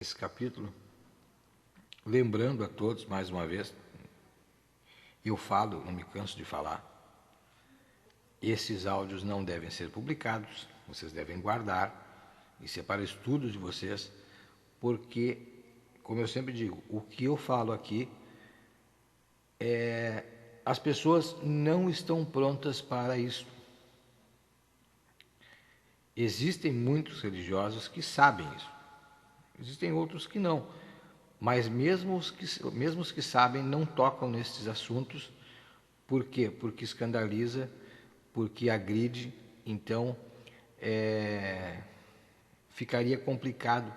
esse capítulo, lembrando a todos, mais uma vez, eu falo, não me canso de falar, esses áudios não devem ser publicados, vocês devem guardar, isso é para estudo de vocês, porque, como eu sempre digo, o que eu falo aqui, as pessoas não estão prontas para isso. Existem muitos religiosos que sabem isso, existem outros que não, mas mesmo os que sabem não tocam nesses assuntos. Por quê? Porque escandaliza, porque agride, então ficaria complicado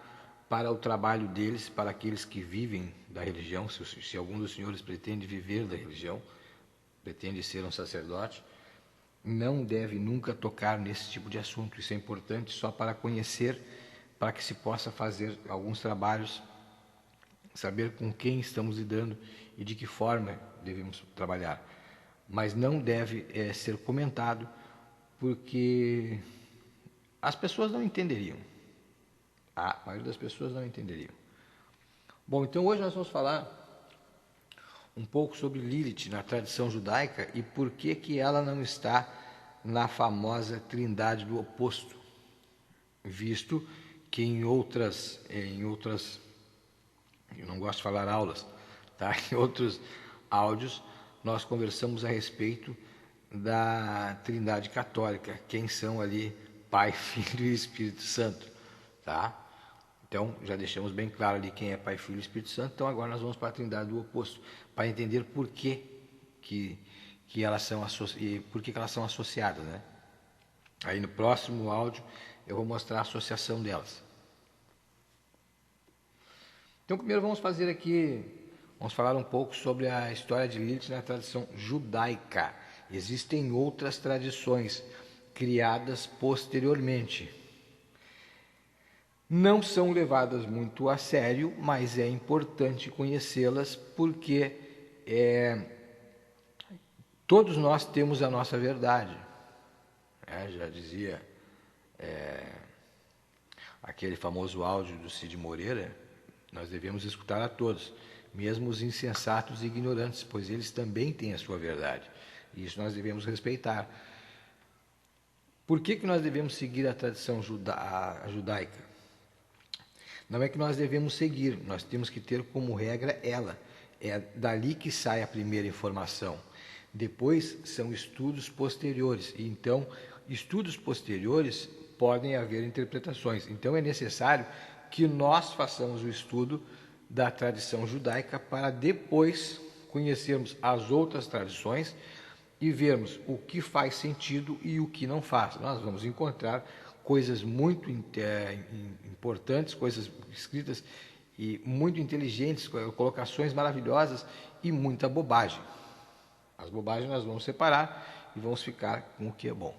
para o trabalho deles, para aqueles que vivem da religião, se algum dos senhores pretende viver da religião, pretende ser um sacerdote, não deve nunca tocar nesse tipo de assunto. Isso é importante só para conhecer, para que se possa fazer alguns trabalhos, saber com quem estamos lidando e de que forma devemos trabalhar. Mas não deve ser comentado, porque as pessoas não entenderiam. A maioria das pessoas não entenderiam. Bom, então hoje nós vamos falar um pouco sobre Lilith na tradição judaica e por que ela não está na famosa trindade do oposto, visto que em outras, eu não gosto de falar aulas, tá? Em outros áudios nós conversamos a respeito da trindade católica, quem são ali Pai, Filho e Espírito Santo, tá? Então, já deixamos bem claro ali quem é Pai, Filho e Espírito Santo. Então, agora nós vamos para a trindade do oposto, para entender por que elas são associadas, né? Aí no próximo áudio eu vou mostrar a associação delas. Então, primeiro vamos falar um pouco sobre a história de Lilith na tradição judaica. Existem outras tradições criadas posteriormente. Não são levadas muito a sério, mas é importante conhecê-las porque todos nós temos a nossa verdade. Já dizia aquele famoso áudio do Cid Moreira, nós devemos escutar a todos, mesmo os insensatos e ignorantes, pois eles também têm a sua verdade. E isso nós devemos respeitar. Por que nós devemos seguir a tradição judaica? Não é que nós devemos seguir, nós temos que ter como regra ela. É dali que sai a primeira informação. Depois são estudos posteriores. Então, estudos posteriores podem haver interpretações. Então, é necessário que nós façamos o estudo da tradição judaica para depois conhecermos as outras tradições e vermos o que faz sentido e o que não faz. Nós vamos encontrar coisas muito importantes, coisas escritas e muito inteligentes, colocações maravilhosas e muita bobagem. As bobagens nós vamos separar e vamos ficar com o que é bom.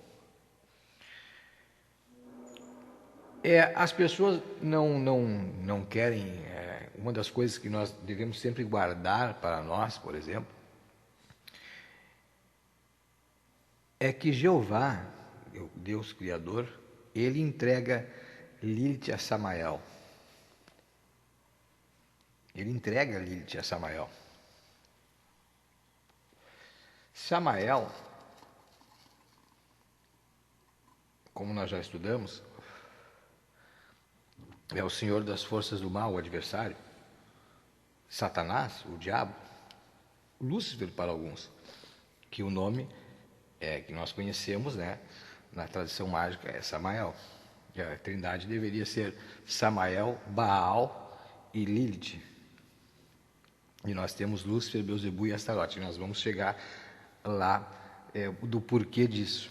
As pessoas não querem, uma das coisas que nós devemos sempre guardar para nós, por exemplo, é que Jeová, o Deus Criador, ele entrega Lilith a Samael. Ele entrega Lilith a Samael. Samael, como nós já estudamos, é o senhor das forças do mal, o adversário. Satanás, o diabo. Lúcifer para alguns, que o nome que nós conhecemos, né, na tradição mágica é Samael. A trindade deveria ser Samael, Baal e Lilith. E nós temos Lúcifer, Beelzebu e Astarote. Nós vamos chegar lá do porquê disso,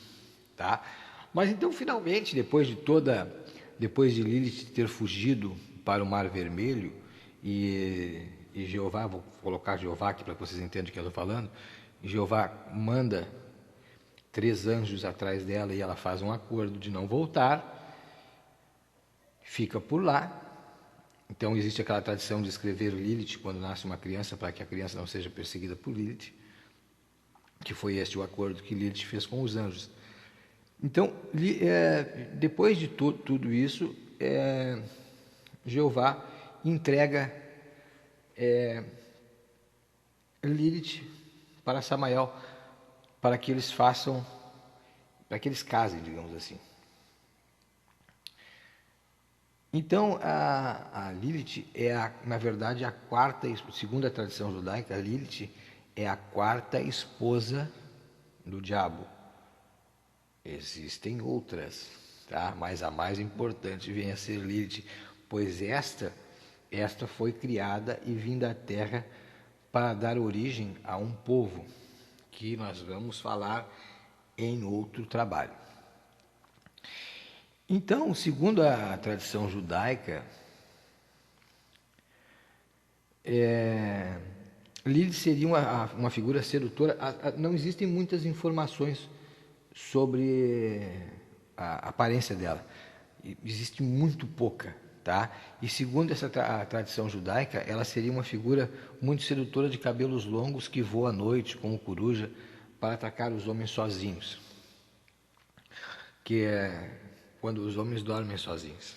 tá? Mas então, finalmente, depois de Lilith ter fugido para o Mar Vermelho e Jeová, vou colocar Jeová aqui para que vocês entendam o que eu estou falando, Jeová manda 3 anjos atrás dela e ela faz um acordo de não voltar, fica por lá. Então existe aquela tradição de escrever Lilith quando nasce uma criança, para que a criança não seja perseguida por Lilith, que foi este o acordo que Lilith fez com os anjos. Então, depois de tudo isso, Jeová entrega Lilith para Samael, para que eles casem, digamos assim. Então, a Lilith na verdade, a quarta, segundo a tradição judaica, a Lilith é a quarta esposa do diabo. Existem outras, tá? Mas a mais importante vem a ser Lilith, pois esta foi criada e vinda à Terra para dar origem a um povo, que nós vamos falar em outro trabalho. Então, segundo a tradição judaica, Lilith seria uma figura sedutora. Não existem muitas informações sobre a aparência dela. Existe muito pouca, tá? E segundo essa tradição judaica, ela seria uma figura muito sedutora de cabelos longos que voa à noite como coruja para atacar os homens sozinhos. Que é quando os homens dormem sozinhos.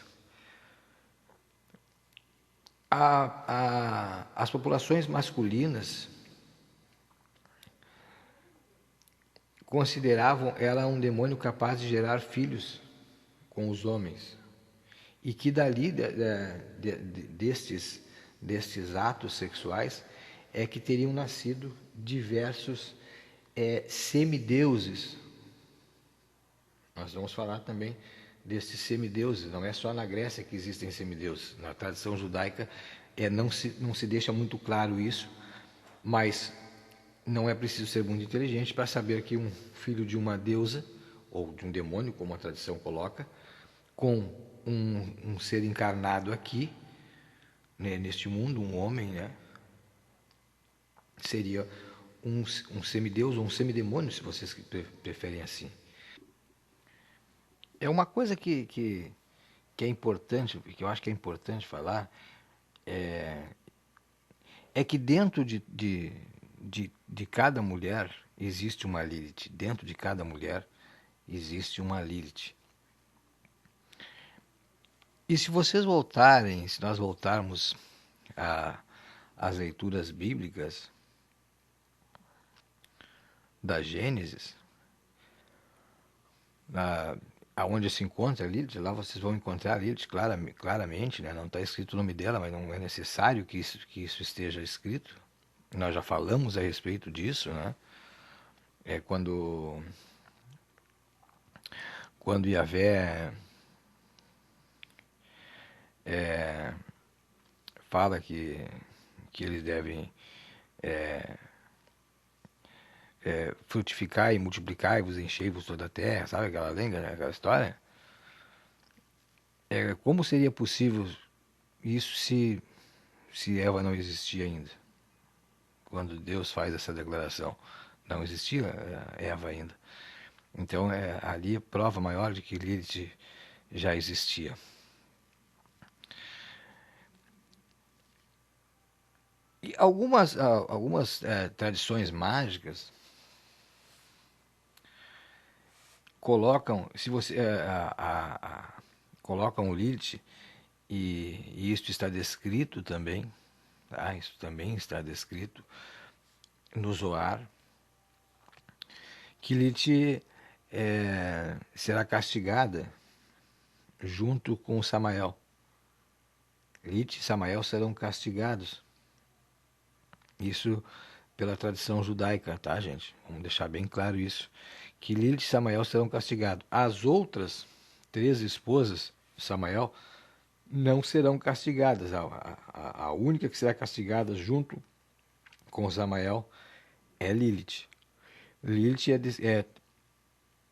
As populações masculinas consideravam ela um demônio capaz de gerar filhos com os homens, e que dali destes atos sexuais é que teriam nascido diversos semideuses. Nós vamos falar também destes semideuses. Não é só na Grécia que existem semideuses. Na tradição judaica não se deixa muito claro isso, mas não é preciso ser muito inteligente para saber que um filho de uma deusa, ou de um demônio, como a tradição coloca, com um ser encarnado aqui, né, neste mundo, um homem, né, seria um semideus ou um semidemônio, se vocês preferem assim. É uma coisa que é importante, que eu acho que é importante falar, é que dentro de cada mulher existe uma Lilith. Dentro de cada mulher existe uma Lilith. E se nós voltarmos às leituras bíblicas da Gênesis, aonde se encontra a Lilith, lá vocês vão encontrar a Lilith claramente, né? Não está escrito o nome dela, mas não é necessário que isso esteja escrito. Nós já falamos a respeito disso, né? Quando Yahvé fala que eles devem frutificar e multiplicar-vos, enchei-vos toda a terra, sabe aquela lenda, né? Aquela história? Como seria possível isso se Eva não existia ainda? Quando Deus faz essa declaração, não existia Eva ainda. Então, ali é prova maior de que Lilith já existia. E algumas tradições mágicas colocam, se você colocam o Lilith, e isso está descrito também, tá? Isso também está descrito no Zohar, que Lilith será castigada junto com Samael. Lilith e Samael serão castigados. Isso pela tradição judaica, tá, gente? Vamos deixar bem claro isso. Que Lilith e Samael serão castigados. As outras 3 esposas de Samael não serão castigadas. A única que será castigada junto com Samael é Lilith. Lilith é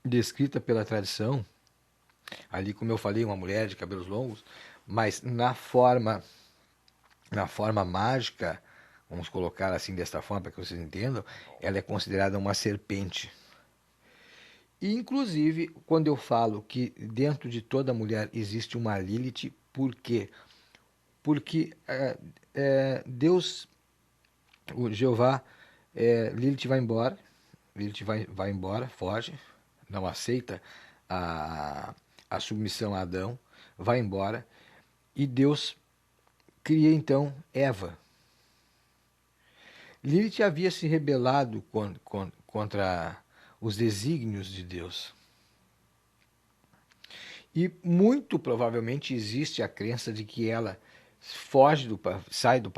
descrita pela tradição, ali como eu falei, uma mulher de cabelos longos, mas na forma mágica, vamos colocar assim desta forma para que vocês entendam, ela é considerada uma serpente. E, inclusive, quando eu falo que dentro de toda mulher existe uma Lilith, por quê? Porque Deus, o Jeová, Lilith vai embora, vai embora, foge, não aceita a submissão a Adão, vai embora, e Deus cria então Eva. Lilith havia se rebelado contra os desígnios de Deus. E muito provavelmente existe a crença de que ela foge sai do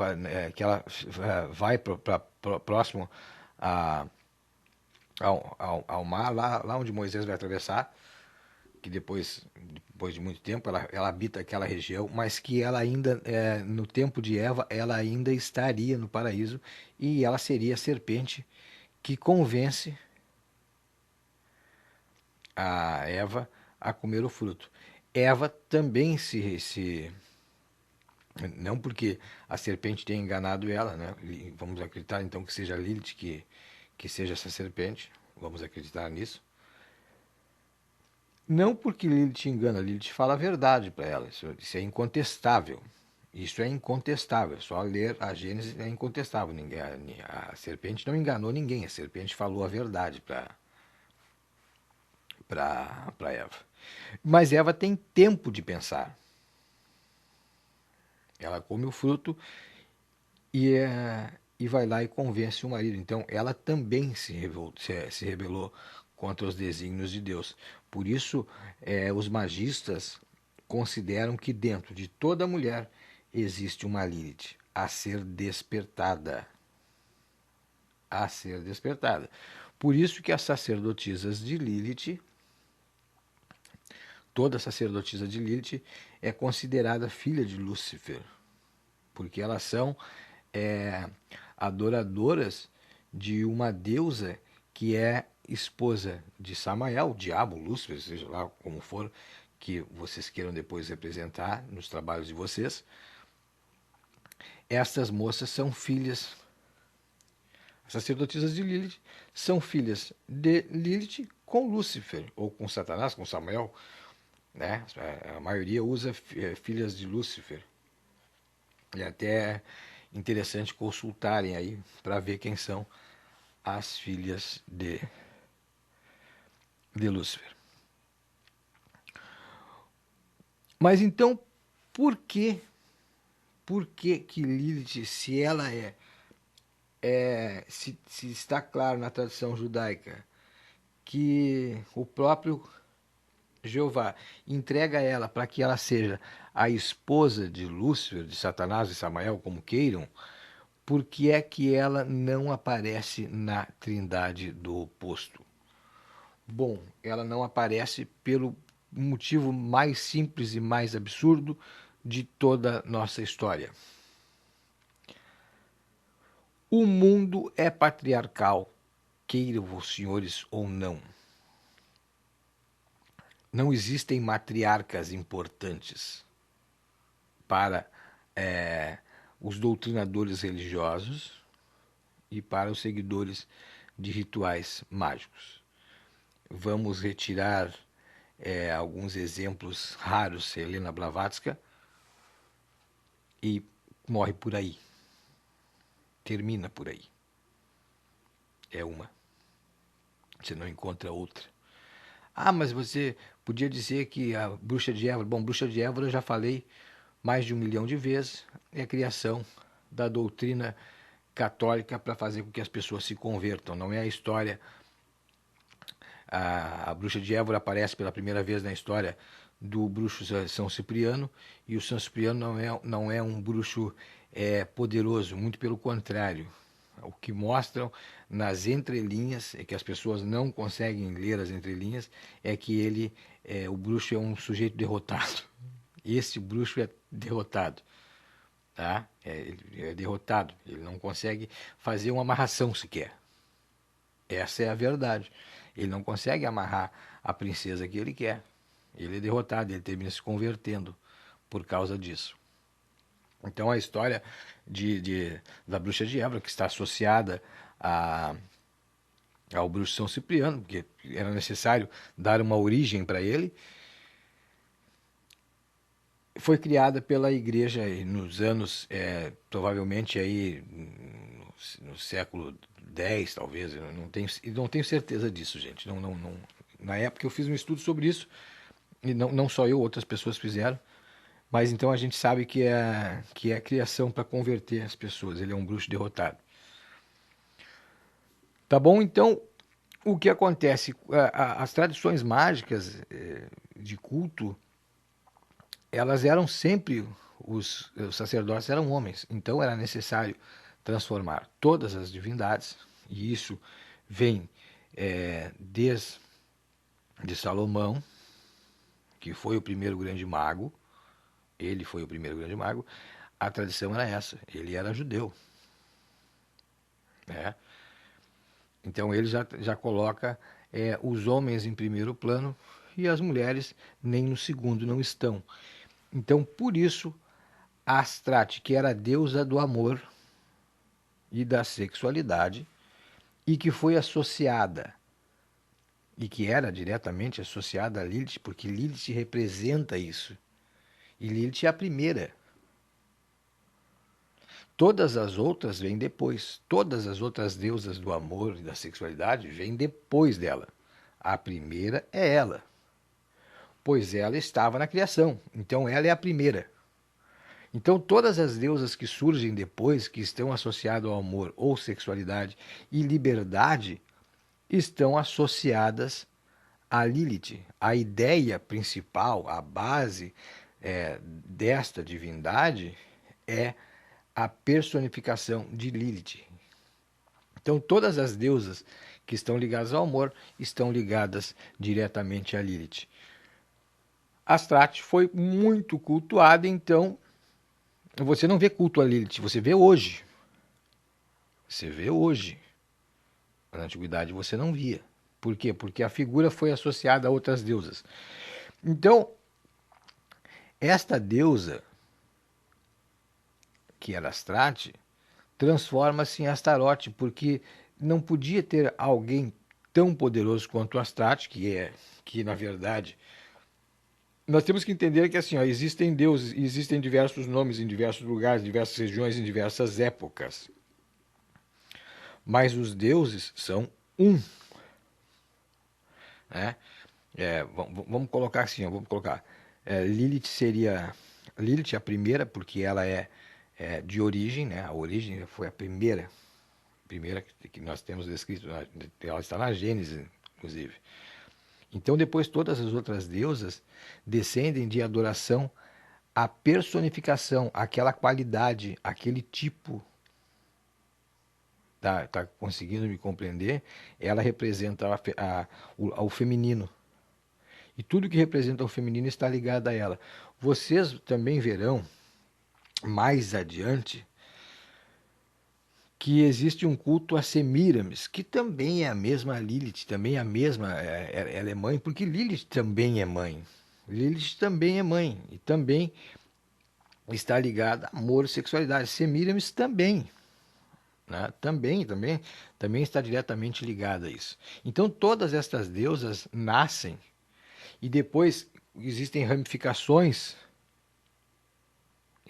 que ela vai próximo ao mar, lá onde Moisés vai atravessar, que depois de muito tempo ela habita aquela região, mas que ela ainda, no tempo de Eva, ela ainda estaria no paraíso e ela seria a serpente que convence a Eva a comer o fruto. Eva também não porque a serpente tenha enganado ela, né? Vamos acreditar então que seja Lilith que seja essa serpente, vamos acreditar nisso. Não porque Lilith engana, Lilith fala a verdade para ela, isso é incontestável. Isso é incontestável, só ler a Gênesis é incontestável. A serpente não enganou ninguém, a serpente falou a verdade para Eva. Mas Eva tem tempo de pensar. Ela come o fruto e vai lá e convence o marido. Então, ela também se rebelou contra os desígnios de Deus. Por isso, os magistas consideram que dentro de toda mulher existe uma Lilith a ser despertada. A ser despertada. Por isso que as sacerdotisas de Lilith, toda sacerdotisa de Lilith é considerada filha de Lúcifer, porque elas são adoradoras de uma deusa que é esposa de Samael, o diabo, Lúcifer, seja lá como for que vocês queiram depois representar nos trabalhos de vocês. Estas moças são filhas, as sacerdotisas de Lilith são filhas de Lilith com Lúcifer, ou com Satanás, com Samael, né? A maioria usa filhas de Lúcifer. E até interessante consultarem aí para ver quem são as filhas de Lúcifer. Mas então, por que que Lilith, se ela se está claro na tradição judaica que o próprio Jeová entrega ela para que ela seja a esposa de Lúcifer, de Satanás e Samael, como queiram, por que é que ela não aparece na trindade do oposto? Bom, ela não aparece pelo motivo mais simples e mais absurdo de toda nossa história. O mundo é patriarcal, queiram os senhores ou não. Não existem matriarcas importantes para os doutrinadores religiosos e para os seguidores de rituais mágicos. Vamos retirar alguns exemplos raros, Helena Blavatsky, e morre por aí. Termina por aí. É uma. Você não encontra outra. Ah, mas você podia dizer que a bruxa de Évora... Bom, bruxa de Évora eu já falei mais de 1 milhão de vezes. É a criação da doutrina católica para fazer com que as pessoas se convertam. Não é a história... A bruxa de Évora aparece pela primeira vez na história do bruxo São Cipriano, e o São Cipriano não é um bruxo poderoso, muito pelo contrário. O que mostram nas entrelinhas, é que as pessoas não conseguem ler as entrelinhas, é que o bruxo é um sujeito derrotado. Esse bruxo é derrotado. Tá? Ele é derrotado, ele não consegue fazer uma amarração sequer. Essa é a verdade. Ele não consegue amarrar a princesa que ele quer. Ele é derrotado, ele termina se convertendo por causa disso. Então a história da bruxa de Évora, que está associada ao bruxo São Cipriano, porque era necessário dar uma origem para ele, foi criada pela igreja nos anos, provavelmente aí no século X, talvez, eu não tenho certeza disso, gente. Na época eu fiz um estudo sobre isso, e não só eu, outras pessoas fizeram, Mas então a gente sabe que é criação para converter as pessoas. Ele é um bruxo derrotado. Tá bom? Então, o que acontece? As tradições mágicas de culto, elas eram sempre, os sacerdotes eram homens. Então era necessário transformar todas as divindades, e isso vem desde Salomão, que foi o primeiro grande mago. Ele foi o primeiro grande mago. A tradição era essa. Ele era judeu, né? Então ele já coloca os homens em primeiro plano e as mulheres nem no segundo não estão. Então, por isso, Astrate, que era a deusa do amor e da sexualidade, e que foi associada, e que era diretamente associada a Lilith, porque Lilith representa isso. E Lilith é a primeira. Todas as outras vêm depois. Todas as outras deusas do amor e da sexualidade vêm depois dela. A primeira é ela, pois ela estava na criação. Então ela é a primeira. Então todas as deusas que surgem depois, que estão associadas ao amor ou sexualidade e liberdade, estão associadas a Lilith. A ideia principal, a base desta divindade é a personificação de Lilith. Então, todas as deusas que estão ligadas ao amor estão ligadas diretamente a Lilith. Astrate foi muito cultuada, então você não vê culto a Lilith, você vê hoje. Você vê hoje. Na antiguidade você não via. Por quê? Porque a figura foi associada a outras deusas. Então, esta deusa, que era Astrate, transforma-se em Astarote, porque não podia ter alguém tão poderoso quanto Astrate, que na verdade nós temos que entender que assim, ó, existem deuses, existem diversos nomes em diversos lugares, diversas regiões, em diversas épocas. Mas os deuses são um. Né? Vamos colocar assim, ó, vamos colocar. Lilith seria. Lilith é a primeira, porque ela é de origem, né? A origem foi a primeira que nós temos descrito, ela está na Gênesis, inclusive. Então, depois, todas as outras deusas descendem de adoração à personificação, aquela qualidade, aquele tipo. Tá conseguindo me compreender? Ela representa o feminino. E tudo que representa o feminino está ligado a ela. Vocês também verão, mais adiante, que existe um culto a Semíramis, que também é a mesma Lilith, também é a mesma, ela é mãe, porque Lilith também é mãe. Lilith também é mãe, e também está ligada a amor e sexualidade. Semíramis também, né? Também está diretamente ligada a isso. Então todas estas deusas nascem e depois existem ramificações.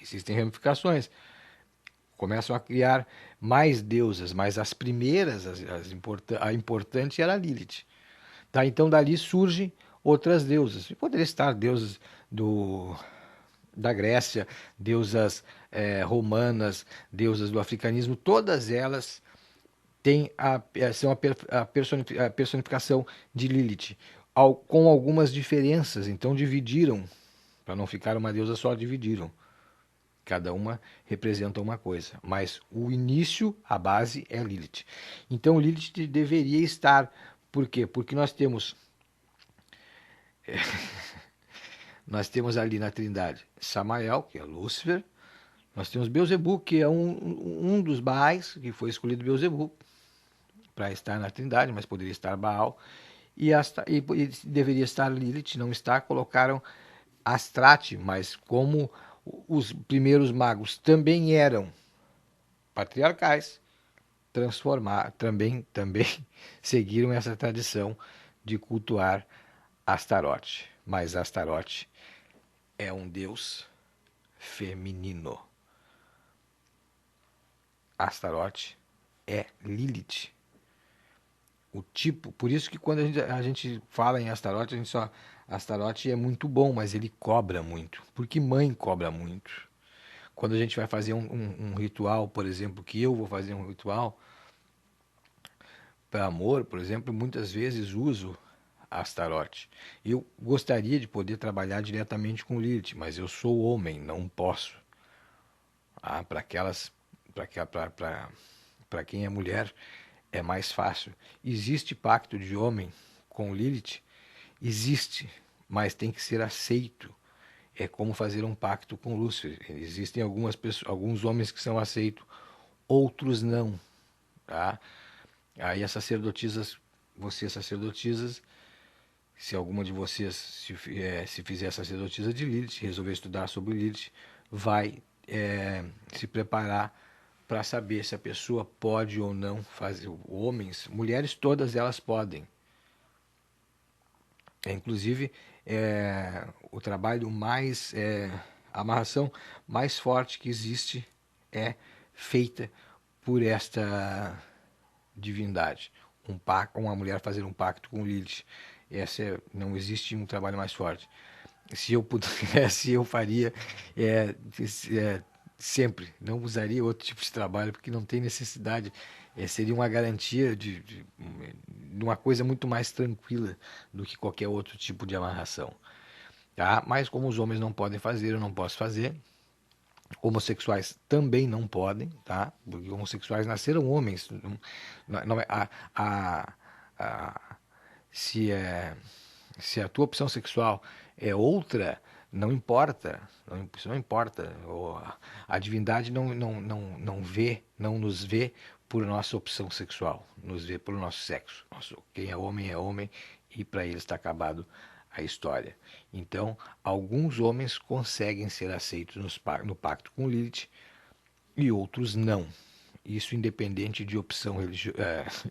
Existem ramificações. Começam a criar mais deusas, mas as primeiras, a importante era a Lilith. Tá? Então dali surgem outras deusas. E poderia estar deusas da Grécia, deusas romanas, deusas do africanismo, todas elas têm são a personificação de Lilith, com algumas diferenças. Então dividiram, para não ficar uma deusa só, dividiram. Cada uma representa uma coisa, mas o início, a base é Lilith. Então Lilith deveria estar, por quê? Porque nós temos ali na Trindade Samael, que é Lúcifer, nós temos Beuzebu, que é um dos Baais, que foi escolhido Beuzebu para estar na Trindade, mas poderia estar Baal, e deveria estar Lilith, não está, colocaram Astrate, mas como os primeiros magos também eram patriarcais, também seguiram essa tradição de cultuar Astarote. Mas Astarote é um deus feminino. Astarote é Lilith. o tipo, por isso que quando a gente fala em Astaroth, a gente só, Astaroth é muito bom, mas ele cobra muito, porque mãe cobra muito. Quando a gente vai fazer um ritual, por exemplo, que eu vou fazer um ritual para amor, por exemplo, muitas vezes uso Astaroth. Eu gostaria de poder trabalhar diretamente com Lilith, mas eu sou homem, não posso. Ah, para aquelas, para quem é mulher, é mais fácil. Existe pacto de homem com Lilith? Existe, mas tem que ser aceito. É como fazer um pacto com Lúcifer. Existem algumas pessoas, alguns homens que são aceitos, outros não. Tá? Aí as sacerdotisas, vocês sacerdotisas, se alguma de vocês se fizer sacerdotisa de Lilith, resolver estudar sobre Lilith, vai se preparar para saber se a pessoa pode ou não fazer. Homens, mulheres, todas elas podem. Inclusive, o trabalho mais, a amarração mais forte que existe é feita por esta divindade. Uma mulher fazer um pacto com Lilith. Não existe um trabalho mais forte. Se eu pudesse, eu faria sempre. Não usaria outro tipo de trabalho, porque não tem necessidade. Seria uma garantia de uma coisa muito mais tranquila do que qualquer outro tipo de amarração. Tá? Mas como os homens não podem fazer, eu não posso fazer. Homossexuais também não podem, tá? Porque homossexuais nasceram homens. A, a, se, é, se a tua opção sexual é outra, não importa. Isso não importa. A divindade não vê, não nos vê por nossa opção sexual, nos vê pelo nosso sexo. Quem é homem e para ele está acabado a história. Então, alguns homens conseguem ser aceitos no pacto com Lilith e outros não. Isso independente de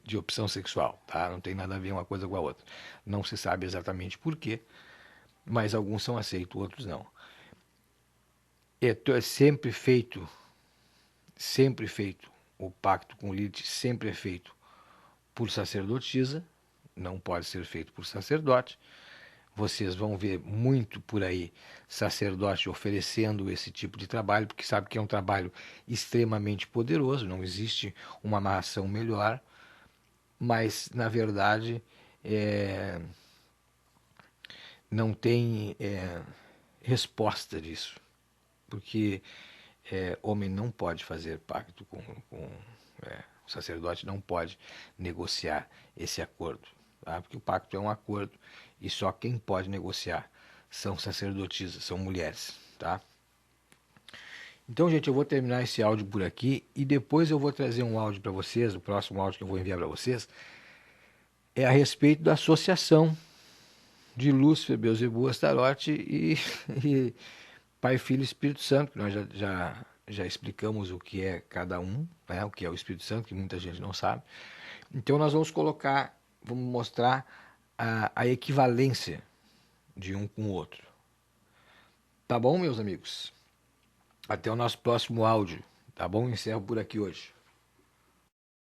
de opção sexual, tá? Não tem nada a ver uma coisa com a outra. Não se sabe exatamente por quê, mas alguns são aceitos, outros não. É sempre feito, o pacto com Lilith sempre é feito por sacerdotisa, não pode ser feito por sacerdote. Vocês vão ver muito por aí sacerdote oferecendo esse tipo de trabalho, porque sabe que é um trabalho extremamente poderoso, não existe uma amarração melhor, mas na verdade não tem resposta disso, porque homem não pode fazer pacto o sacerdote não pode negociar esse acordo, tá? Porque o pacto é um acordo e só quem pode negociar são sacerdotisas, são mulheres, tá? Então, gente, eu vou terminar esse áudio por aqui e depois eu vou trazer um áudio para vocês, o próximo áudio que eu vou enviar para vocês é a respeito da associação de Lúcifer, Beelzebub, Astarote e Pai, Filho e Espírito Santo, que nós já explicamos o que é cada um, né, o que é o Espírito Santo, que muita gente não sabe. Então nós vamos mostrar a equivalência de um com o outro. Tá bom, meus amigos? Até o nosso próximo áudio. Tá bom? Encerro por aqui hoje.